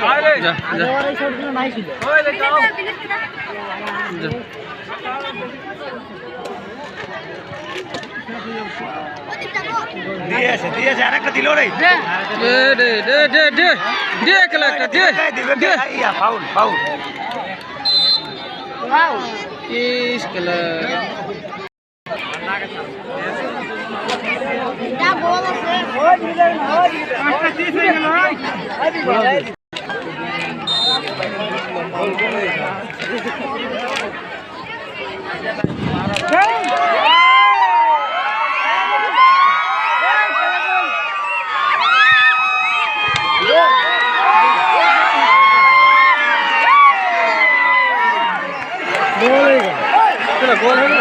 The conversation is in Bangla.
যা যা দিয়েছে আরেকটা দিল রে দে একলা একটা দে ফাউল ফাউল ইস খেলা गोल है